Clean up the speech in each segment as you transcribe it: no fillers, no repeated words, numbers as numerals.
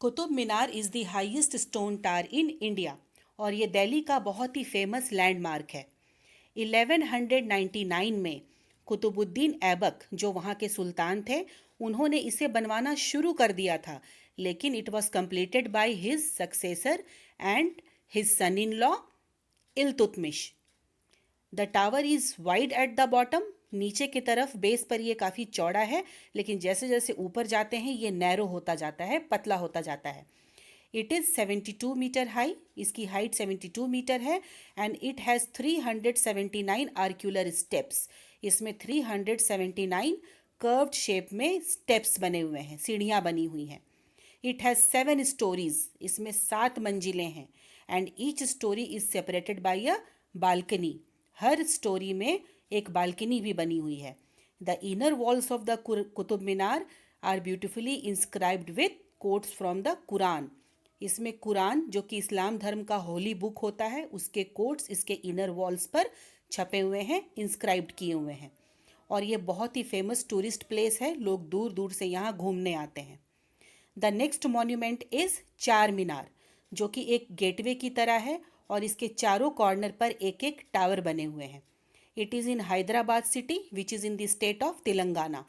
Qutub Minar is the highest stone tower in India और ये दिल्ली का बहुत ही फेमस लैंडमार्क है। 1199 में कुतुबुद्दीन ऐबक जो वहाँ के सुल्तान थे, उन्होंने इसे बनवाना शुरू कर दिया था, लेकिन it was completed by his successor and his son in law Iltutmish. The tower is wide at the bottom, नीचे की तरफ बेस पर ये काफ़ी चौड़ा है, लेकिन जैसे जैसे ऊपर जाते हैं ये नैरो होता जाता है, पतला होता जाता है। इट इज़ 72 मीटर हाई, इसकी हाइट 72 मीटर है एंड इट हैज़ 379 आर्क्यूलर स्टेप्स। इसमें 379 कर्व्ड शेप में स्टेप्स बने हुए हैं, सीढ़ियाँ बनी हुई हैं। इट हैज़ 7 स्टोरीज, इसमें 7 मंजिलें हैं and each story is separated by a balcony. हर स्टोरी में एक बालकनी भी बनी हुई है। The inner walls of the Qutub Minar are beautifully inscribed with quotes from the Quran. इसमें कुरान जो कि इस्लाम धर्म का होली बुक होता है, उसके कोट्स इसके इनर वॉल्स पर छपे हुए हैं, इंस्क्राइब्ड किए हुए हैं। और ये बहुत ही फेमस टूरिस्ट प्लेस है, लोग दूर दूर से यहाँ घूमने आते हैं। द नेक्स्ट मॉन्यूमेंट इज़ चार मीनार, जो कि एक गेटवे की तरह है और इसके चारों कॉर्नर पर एक एक टावर बने हुए हैं। It is in Hyderabad city which is in the state of Telangana.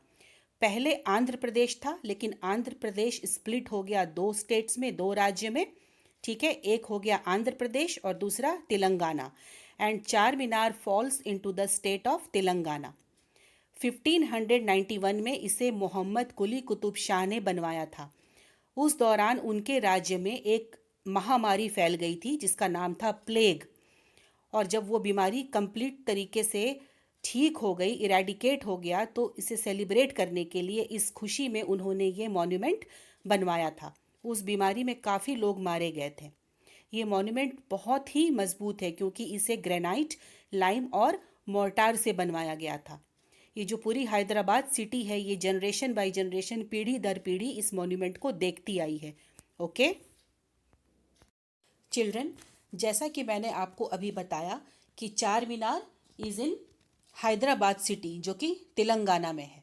पहले आंध्र प्रदेश था, लेकिन आंध्र प्रदेश स्प्लिट हो गया 2 स्टेट्स में, 2 राज्य में। ठीक है, एक हो गया आंध्र प्रदेश और दूसरा Telangana. And Char Minar falls into the state of Telangana. 1591 में इसे मोहम्मद कुली कुतुब शाह ने बनवाया था। उस दौरान उनके राज्य में एक महामारी फैल गई थी जिसका नाम था प्लेग। और जब वो बीमारी कंप्लीट तरीके से ठीक हो गई, इरेडिकेट हो गया, तो इसे सेलिब्रेट करने के लिए इस खुशी में उन्होंने ये मॉन्यूमेंट बनवाया था। उस बीमारी में काफ़ी लोग मारे गए थे। ये मॉन्यूमेंट बहुत ही मजबूत है क्योंकि इसे ग्रेनाइट, लाइम और मोर्टार से बनवाया गया था। ये जो पूरी हैदराबाद सिटी है, ये जनरेशन बाय जनरेशन, पीढ़ी दर पीढ़ी इस मॉन्यूमेंट को देखती आई है। ओके चिल्ड्रन, जैसा कि मैंने आपको अभी बताया कि चार मीनार इज़ इन हैदराबाद सिटी जो कि तेलंगाना में है।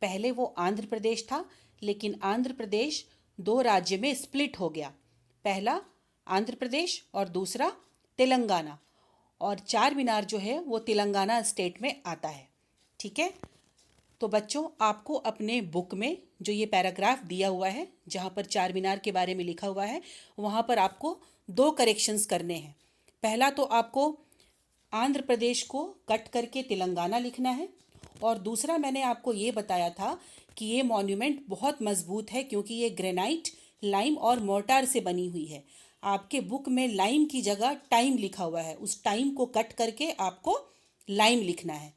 पहले वो आंध्र प्रदेश था, लेकिन आंध्र प्रदेश 2 राज्य में स्प्लिट हो गया। पहला आंध्र प्रदेश और दूसरा तेलंगाना। और चार मीनार जो है वो तेलंगाना स्टेट में आता है। ठीक है, तो बच्चों, आपको अपने बुक में जो ये पैराग्राफ दिया हुआ है जहाँ पर चार मीनार के बारे में लिखा हुआ है, वहाँ पर आपको 2 करेक्शंस करने हैं। पहला तो आपको आंध्र प्रदेश को कट करके तेलंगाना लिखना है, और दूसरा मैंने आपको ये बताया था कि ये मॉन्यूमेंट बहुत मजबूत है क्योंकि ये ग्रेनाइट, लाइम और मोर्टार से बनी हुई है। आपके बुक में लाइम की जगह टाइम लिखा हुआ है, उस टाइम को कट करके आपको लाइम लिखना है।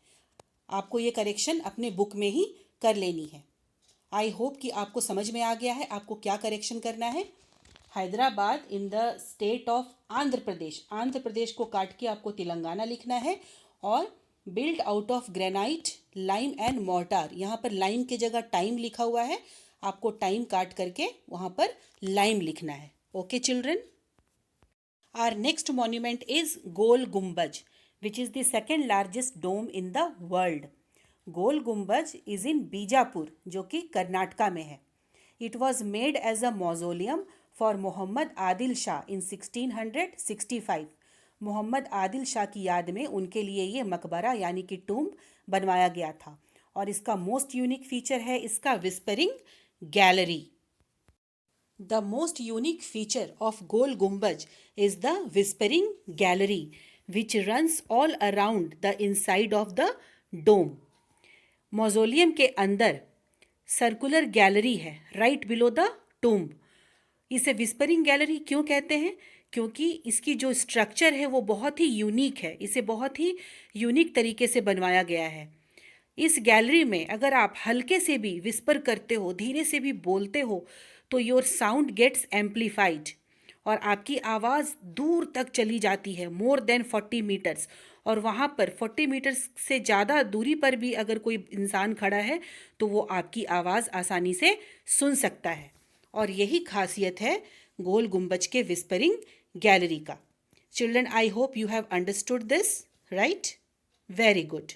आपको ये करेक्शन अपने बुक में ही कर लेनी है। आई होप कि आपको समझ में आ गया है आपको क्या करेक्शन करना है। Hyderabad in the state of Andhra Pradesh, Andhra Pradesh को काट के आपको तेलंगाना लिखना है। और build out of granite, lime and mortar, यहाँ पर लाइम की जगह टाइम लिखा हुआ है, आपको टाइम काट करके वहाँ पर लाइम लिखना है। Okay children, our next monument is Gol Gumbaz which is the second largest dome in the world. Gol Gumbaz is in Bijapur जो कि कर्नाटका में है। It was made as a mausoleum for Mohammad Adil Shah in 1665। Mohammad Adil Shah की याद में उनके लिए ये मकबरा यानी कि टूम्ब बनवाया गया था। और इसका मोस्ट यूनिक फीचर है इसका whispering gallery. The most unique feature of Gol Gumbaj is the Whispering Gallery, which runs all around the inside of the dome. मौजोलियम के अंदर सर्कुलर गैलरी है राइट बिलो द टूम्ब। इसे whispering gallery क्यों कहते हैं? क्योंकि इसकी जो स्ट्रक्चर है वो बहुत ही यूनिक है, इसे बहुत ही यूनिक तरीके से बनवाया गया है। इस गैलरी में अगर आप हल्के से भी विस्पर करते हो, धीरे से भी बोलते हो, तो योर साउंड गेट्स एम्पलीफाइड और आपकी आवाज़ दूर तक चली जाती है, मोर देन 40 मीटर्स। और वहाँ पर 40 मीटर्स से ज़्यादा दूरी पर भी अगर कोई इंसान खड़ा है तो वो आपकी आवाज़ आसानी से सुन सकता है। और यही खासियत है गोल गुम्बज के विस्परिंग गैलरी का। Children, I hope you have understood this, right? Very good.